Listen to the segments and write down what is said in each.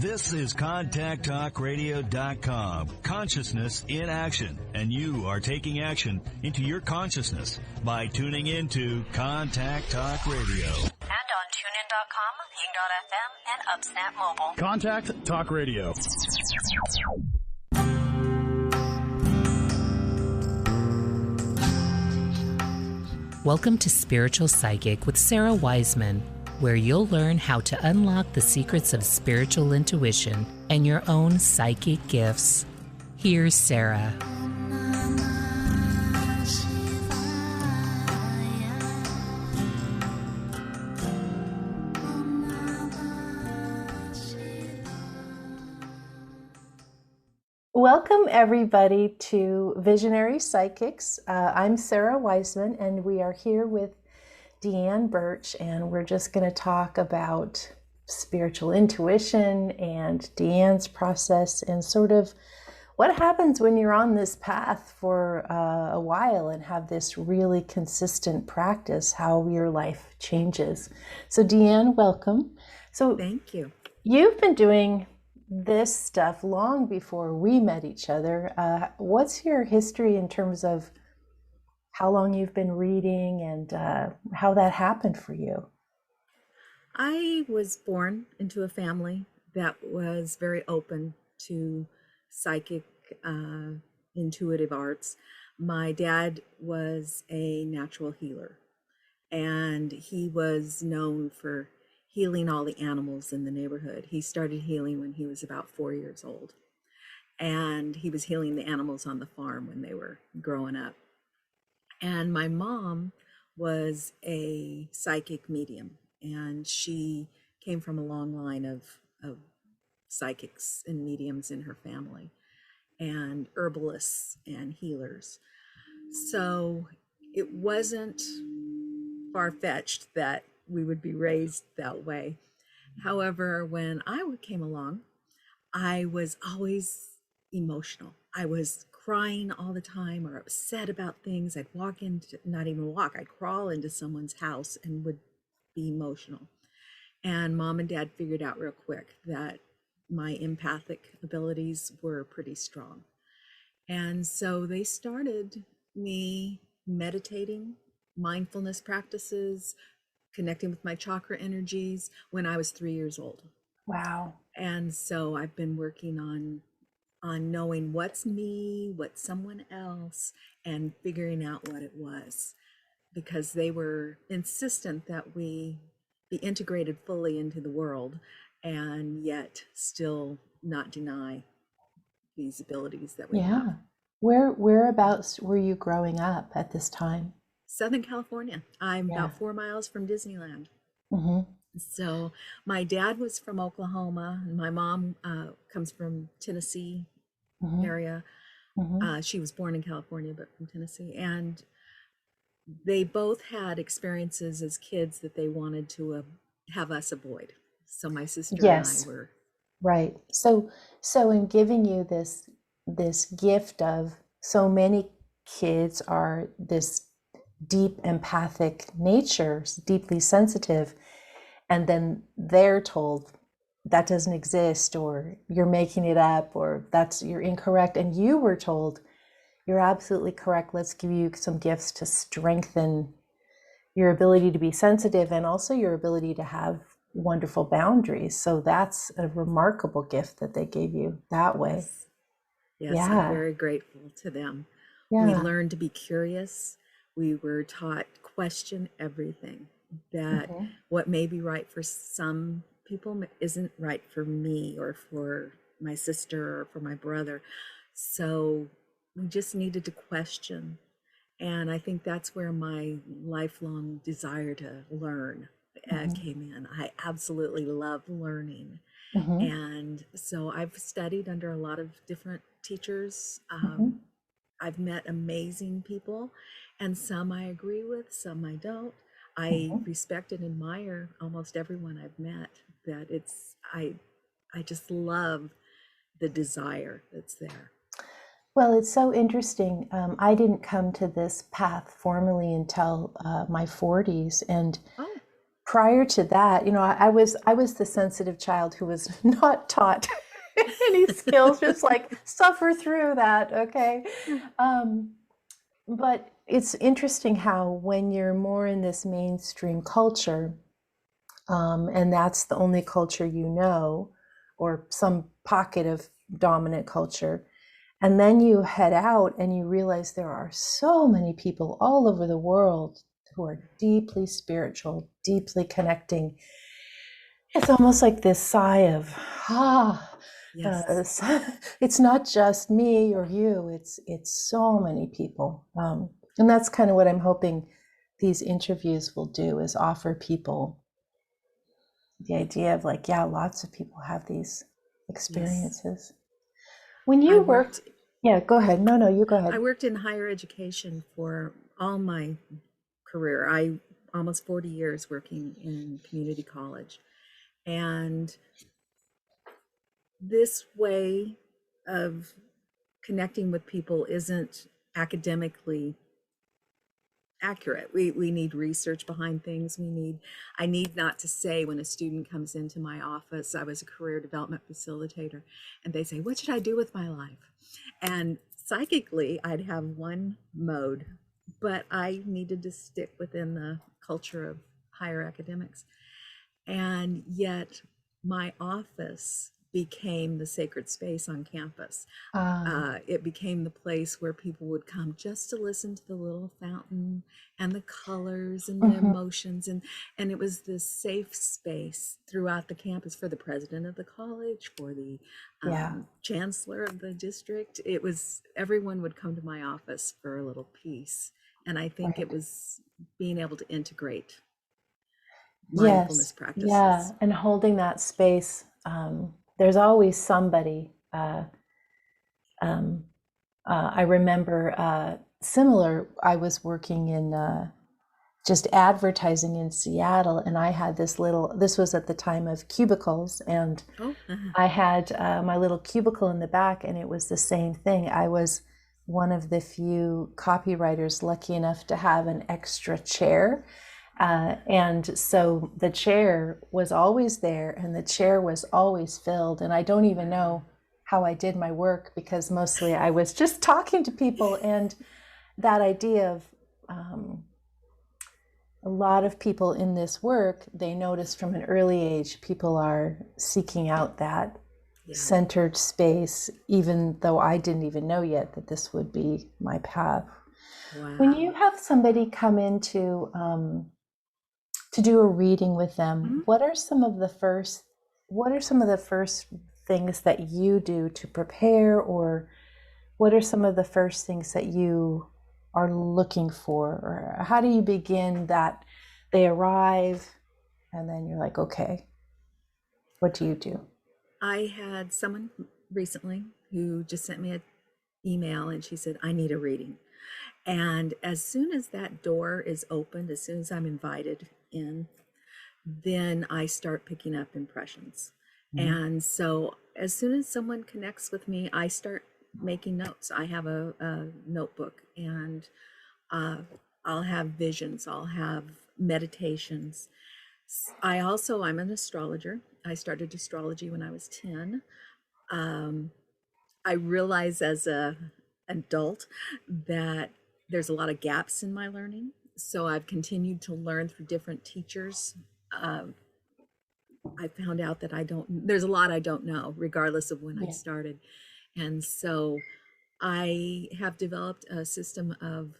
This is ContactTalkRadio.com. Consciousness in action. And you are taking action into your consciousness by tuning into Contact Talk Radio. And on TuneIn.com, Ping.fm, and UpSnap Mobile. Contact Talk Radio. Welcome to Spiritual Psychic with Sara Wiseman, where you'll learn how to unlock the secrets of spiritual intuition and your own psychic gifts. Here's Sara. Welcome, everybody, to Visionary Psychics. I'm Sara Wiseman, and we are here with DEANN BURCH, and we're just going to talk about spiritual intuition and DEANN's process and sort of what happens when you're on this path for a while and have this really consistent practice, how your life changes. So DEANN, welcome. So thank you. You've been doing this stuff long before we met each other. What's your history in terms of how long you've been reading and how that happened for you? I was born into a family that was very open to psychic, intuitive arts. My dad was a natural healer, and he was known for healing all the animals in the neighborhood. He started healing when he was about 4 years old, and he was healing the animals on the farm when they were growing up. And my mom was a psychic medium, and she came from a long line of psychics and mediums in her family, and herbalists and healers. So it wasn't far-fetched that we would be raised that way. However, when I came along, I was always emotional. I was crying all the time or upset about things. I'd walk into, not even walk, I'd crawl into someone's house and would be emotional. And Mom and Dad figured out real quick that my empathic abilities were pretty strong. And so they started me meditating, mindfulness practices, connecting with my chakra energies when I was 3 years old. Wow. And so I've been working on knowing what's me, what's someone else, and figuring out what it was, because they were insistent that we be integrated fully into the world and yet still not deny these abilities that we have. Whereabouts were you growing up at this time? Southern California. I'm about 4 miles from Disneyland. Mm-hmm. So my dad was from Oklahoma, and my mom comes from Tennessee area. Mm-hmm. She was born in California, but from Tennessee. And they both had experiences as kids that they wanted to have us avoid. So my sister and I were. Right. So in giving you this gift of so many kids are this deep empathic nature, deeply sensitive, and then they're told that doesn't exist, or you're making it up, or you're incorrect, and you were told you're absolutely correct. Let's give you some gifts to strengthen your ability to be sensitive and also your ability to have wonderful boundaries. So that's a remarkable gift that they gave you that way. Yes, I'm very grateful to them. We learned to be curious. We were taught question everything, that what may be right for some people isn't right for me or for my sister or for my brother. So we just needed to question. And I think that's where my lifelong desire to learn came in. I absolutely love learning. And so I've studied under a lot of different teachers. I've met amazing people, and some I agree with, some I don't. I respect and admire almost everyone I've met. That I just love the desire that's there. Well, it's so interesting. I didn't come to this path formally until my 40s, and prior to that, I was the sensitive child who was not taught any skills, just like suffer through that, okay? But it's interesting how when you're more in this mainstream culture, and that's the only culture you know, or some pocket of dominant culture, and then you head out and you realize there are so many people all over the world who are deeply spiritual, deeply connecting. It's almost like this sigh of, Yes. it's not just me or you, it's so many people. And that's kind of what I'm hoping these interviews will do, is offer people the idea of like, yeah, lots of people have these experiences. When I you work, worked yeah, go ahead. No, you go ahead. I worked in higher education for all my career. I almost 40 years working in community college. And this way of connecting with people isn't academically accurate. We need research behind things. I need not to say, when a student comes into my office, I was a career development facilitator, and they say, what should I do with my life? And psychically, I'd have one mode, but I needed to stick within the culture of higher academics. And yet my office became the sacred space on campus. It became the place where people would come just to listen to the little fountain and the colors and the emotions, and it was this safe space throughout the campus for the president of the college, for the Yeah. chancellor of the district. It was, everyone would come to my office for a little piece, and I think it Right. was being able to integrate Yes. mindfulness Yeah. practices. And holding that space. There's always somebody. I remember similar, I was working in just advertising in Seattle, and I had this was at the time of cubicles, and Oh, I had my little cubicle in the back, and it was the same thing. I was one of the few copywriters lucky enough to have an extra chair. And so the chair was always there, and the chair was always filled. And I don't even know how I did my work, because mostly I was just talking to people. And that idea of a lot of people in this work, they notice from an early age, people are seeking out that centered space, even though I didn't even know yet that this would be my path. wow. When you have somebody come in to do a reading with them, what are some of the first things that you do to prepare, or what are some of the first things that you are looking for, or how do you begin that they arrive and then you're like, okay, what do you do? I had someone recently who just sent me an email, and she said, I need a reading. And as soon as that door is opened, as soon as I'm invited in, then I start picking up impressions. And so as soon as someone connects with me, I start making notes. I have a notebook, and I'll have visions, I'll have meditations. I'm an astrologer. I started astrology when I was 10. I realize as an adult that there's a lot of gaps in my learning. So I've continued to learn through different teachers. I found out that there's a lot I don't know, regardless of when I started. And so I have developed a system of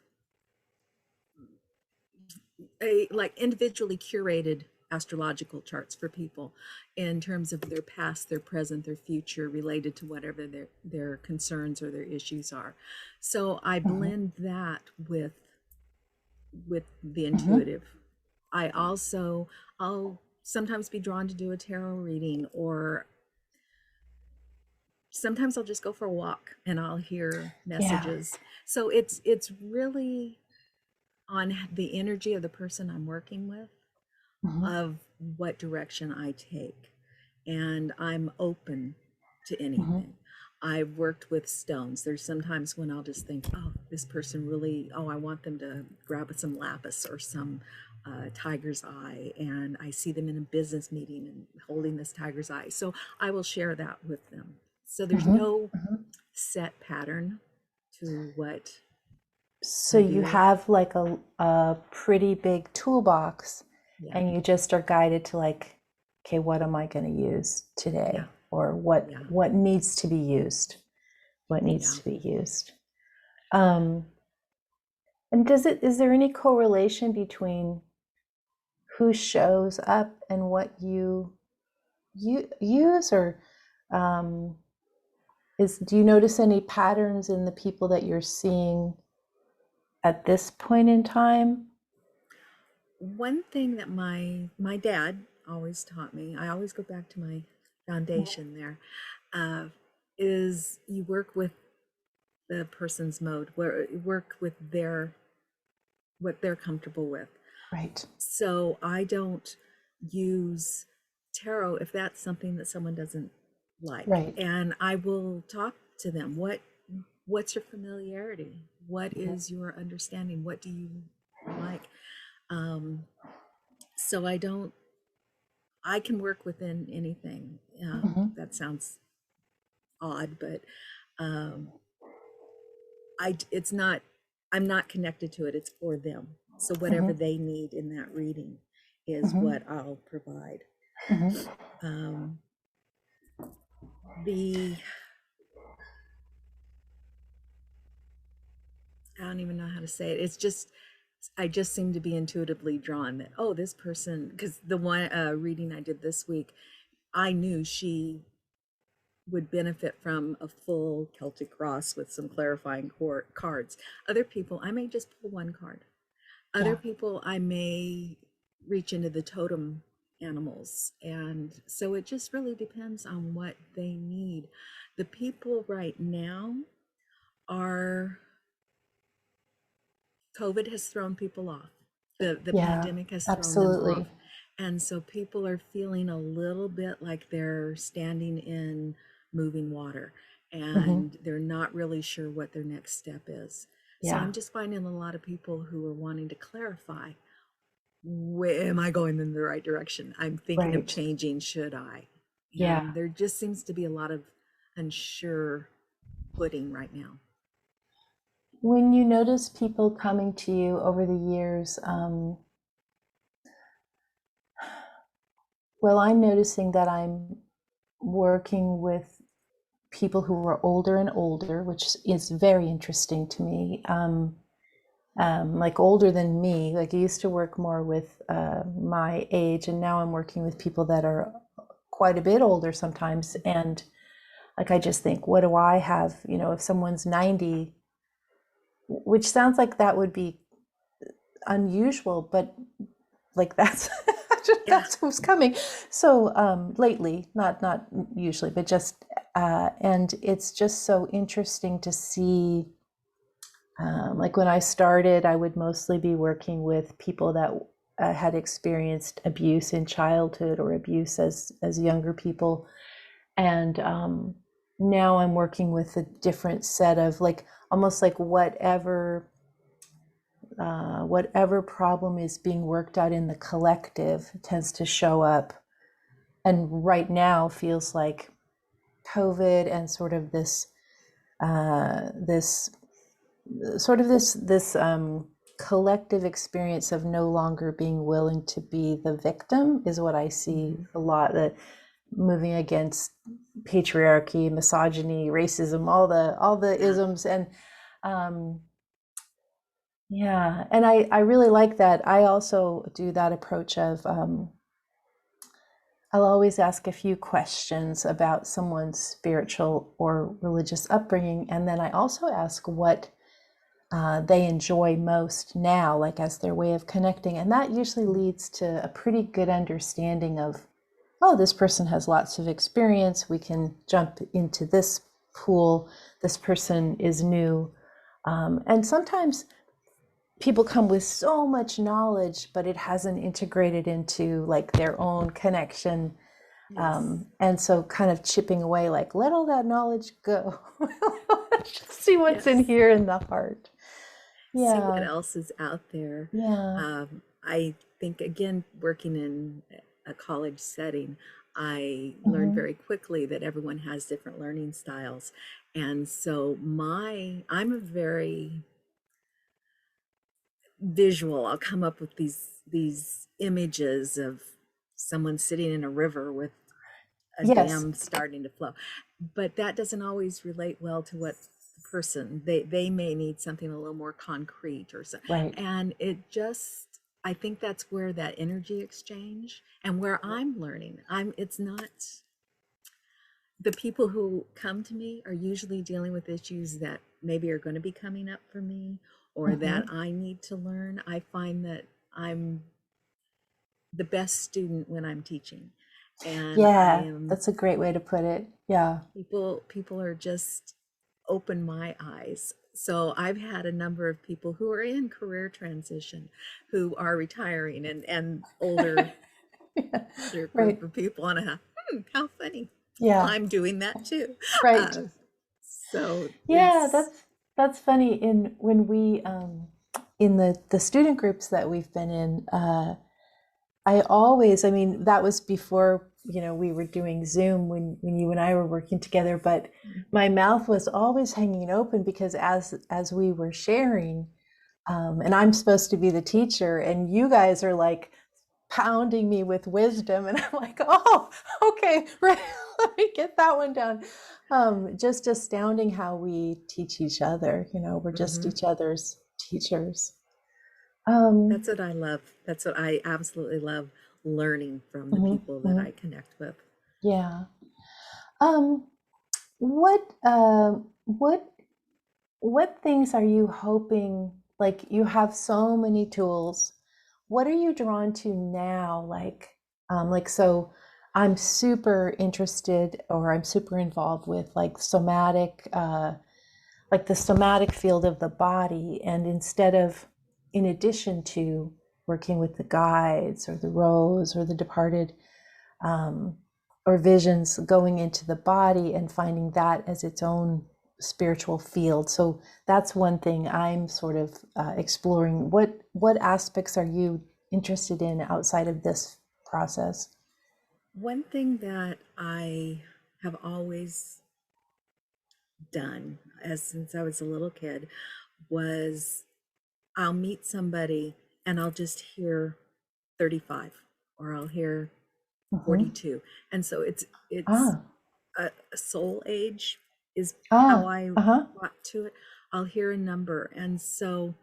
like individually curated astrological charts for people in terms of their past, their present, their future, related to whatever their concerns or their issues are. So I blend that with the intuitive. I'll sometimes be drawn to do a tarot reading, or sometimes I'll just go for a walk and I'll hear messages. So it's really on the energy of the person I'm working with, of what direction I take. And I'm open to anything. I've worked with stones. There's sometimes when I'll just think, oh, this person really, I want them to grab some lapis or some tiger's eye, and I see them in a business meeting and holding this tiger's eye. So I will share that with them. So there's no set pattern to what So I you do. have like a pretty big toolbox, Yeah. and you just are guided to like, okay, what am I going to use today? Yeah. Or what Yeah. what needs to be used? What needs Yeah. to be used? And is there any correlation between who shows up and what you use, or do you notice any patterns in the people that you're seeing at this point in time? One thing that my dad always taught me, I always go back to my foundation there, is you work with the person's mode, where work with what they're comfortable with. Right. So I don't use tarot if that's something that someone doesn't like. Right. And I will talk to them. What's your familiarity? What is your understanding? What do you like? So I can work within anything. That sounds odd, but I'm not connected to it. It's for them. So whatever they need in that reading is what I'll provide. I don't even know how to say it. It's just, I just seem to be intuitively drawn that, oh, this person, because the one reading I did this week, I knew she would benefit from a full Celtic cross with some clarifying cards. Other people, I may just pull one card. Other people, I may reach into the totem animals. And so it just really depends on what they need. The people right now are, COVID has thrown people off. The pandemic has thrown them off. And so people are feeling a little bit like they're standing in moving water, and they're not really sure what their next step is. So I'm just finding a lot of people who are wanting to clarify, am I going in the right direction? I'm thinking of changing, should I? And there just seems to be a lot of unsure footing right now. When you notice people coming to you over the years, well, I'm noticing that I'm working with people who are older and older, which is very interesting to me. Like older than me. Like I used to work more with my age, and now I'm working with people that are quite a bit older sometimes. And like I just think, what do I have? You know, if someone's 90, which sounds like that would be unusual, but like that's that's what's coming. So lately, not usually, but just and it's just so interesting to see. Like when I started, I would mostly be working with people that had experienced abuse in childhood or abuse as younger people, and now I'm working with a different set of like almost like whatever problem is being worked out in the collective tends to show up, and right now feels like COVID and sort of this collective experience of no longer being willing to be the victim is what I see a lot. That moving against patriarchy, misogyny, racism, all the isms, and and I really like that. I also do that approach of I'll always ask a few questions about someone's spiritual or religious upbringing, and then I also ask what they enjoy most now, like as their way of connecting. And that usually leads to a pretty good understanding of, oh, this person has lots of experience. We can jump into this pool. This person is new. And sometimes people come with so much knowledge, but it hasn't integrated into like their own connection. And so kind of chipping away, like, let all that knowledge go. See what's in here in the heart. See what else is out there. Yeah. I think, again, working in a college setting, I learned Mm-hmm. very quickly that everyone has different learning styles. And so I'm a very visual. I'll come up with these images of someone sitting in a river with a Yes. dam starting to flow. But that doesn't always relate well to what the person, they may need something a little more concrete or so. Right. And it just, I think that's where that energy exchange and where I'm learning. It's not, the people who come to me are usually dealing with issues that maybe are going to be coming up for me or that Mm-hmm. I need to learn. I find that I'm the best student when I'm teaching. And I Yeah, am that's a great way to put it. Yeah. people are just open my eyes. So I've had a number of people who are in career transition who are retiring and older older group Right. of people and I have, how funny. Well, Yeah. I'm doing that too. Right. uh, so Yeah, it's that's funny. In when we in the student groups that we've been in, I always, I mean, that was before, we were doing Zoom when you and I were working together, but my mouth was always hanging open because as we were sharing, and I'm supposed to be the teacher, and you guys are like pounding me with wisdom, and I'm like, oh, okay, right, let me get that one down. Just astounding how we teach each other. We're just mhm. each other's teachers. Um, That's what I love. That's what I absolutely love, learning from the mhm, people that mhm. I connect with. Yeah. Um, what what things are you hoping, like you have so many tools, what are you drawn to now? So I'm super interested, or I'm super involved with like somatic, like the somatic field of the body. And in addition to working with the guides or the rows or the departed, um, or visions, going into the body and finding that as its own spiritual field. So that's one thing I'm sort of exploring. What aspects are you interested in outside of this process? One thing that I have always done as since I was a little kid was I'll meet somebody and I'll just hear 35 or I'll hear Mm-hmm. 42. And so it's Ah, a soul age is how ah, I uh-huh. got to it. I'll hear a number and so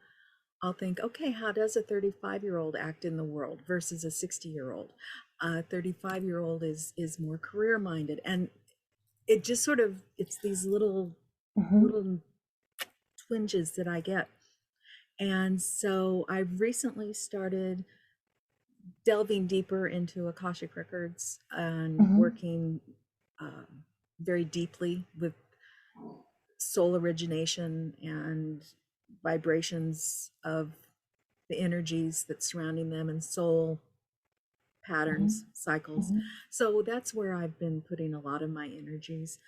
I'll think, okay, how does a 35-year-old act in the world versus a 60-year-old? A 35-year-old is more career minded and it just sort of it's these Mm-hmm. little twinges that I get. And so I've recently started delving deeper into Akashic Records and Mm-hmm. working um, very deeply with soul origination and vibrations of the energies that surrounding them and soul patterns, cycles. Mm-hmm. So that's where I've been putting a lot of my energies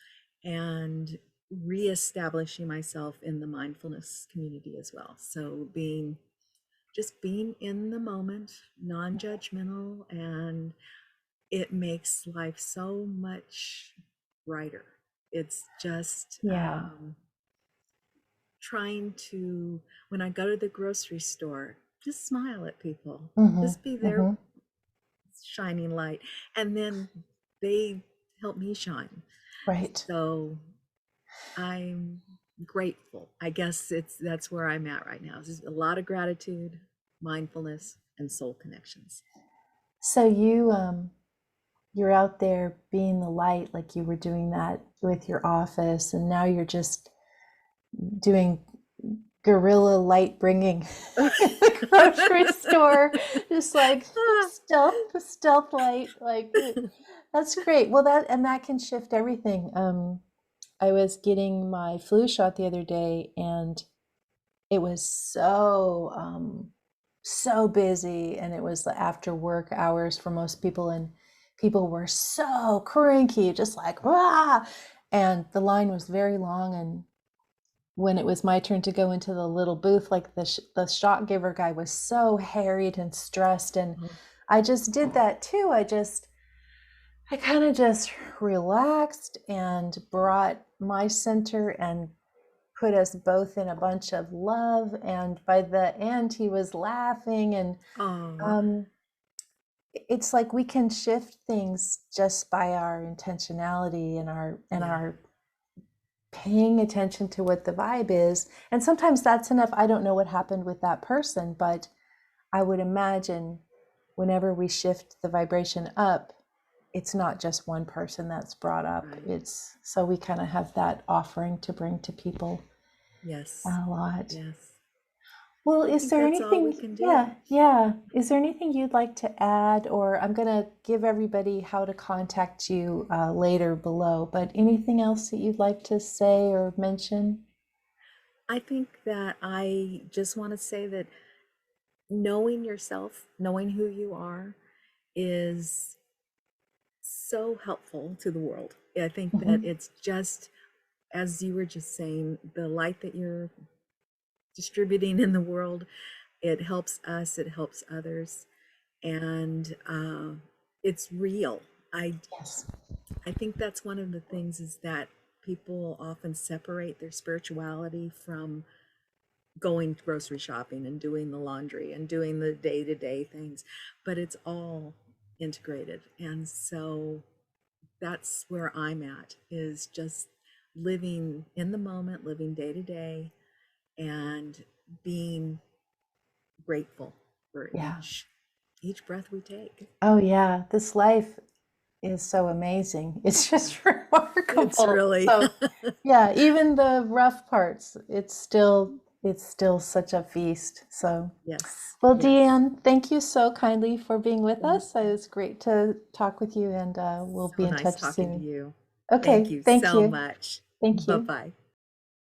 and reestablishing myself in the mindfulness community as well. So being in the moment, non-judgmental, and it makes life so much brighter. It's just Yeah. trying to, when I go to the grocery store, just smile at people, Mm-hmm. just be their Mm-hmm. shining light, and then they help me shine. Right. So I'm grateful. I guess that's where I'm at right now. There's a lot of gratitude, mindfulness, and soul connections. So you're out there being the light, like you were doing that with your office, and now you're just doing guerrilla light bringing in the grocery store, just like stealth light, like that's great. Well, that can shift everything. I was getting my flu shot the other day, and it was so busy, and it was the after work hours for most people, and people were so cranky, just like, ah, and the line was very long, and when it was my turn to go into the little booth, like the shot giver guy was so harried and stressed, and I just did that too. I kind of just relaxed and brought my center and put us both in a bunch of love. And by the end, he was laughing, and it's like we can shift things just by our intentionality and our paying attention to what the vibe is. And sometimes that's enough. I don't know what happened with that person, but I would imagine whenever we shift the vibration up, it's not just one person that's brought up. Right. It's so we kind of have that offering to bring to people. Yes. A lot. Yes. Well, is there anything? Yeah. Is there anything you'd like to add? Or I'm going to give everybody how to contact you later below, but anything else that you'd like to say or mention? I think that I just want to say that knowing yourself, knowing who you are, is so helpful to the world. I think that it's just, as you were just saying, the light that you're distributing in the world, it helps us, it helps others, and it's real. Yes. I think that's one of the things, is that people often separate their spirituality from going grocery shopping and doing the laundry and doing the day-to-day things, but it's all integrated. And so that's where I'm at, is just living in the moment, living day to day, and being grateful for each breath we take. Oh yeah, this life is so amazing. It's just remarkable. It's really so, yeah, even the rough parts, it's still such a feast. So yes. Well, yes. DEANN, thank you so kindly for being with us. It was great to talk with you, and we'll be in touch talking soon. to you. Okay, Thank you so much. Thank you. Bye-bye.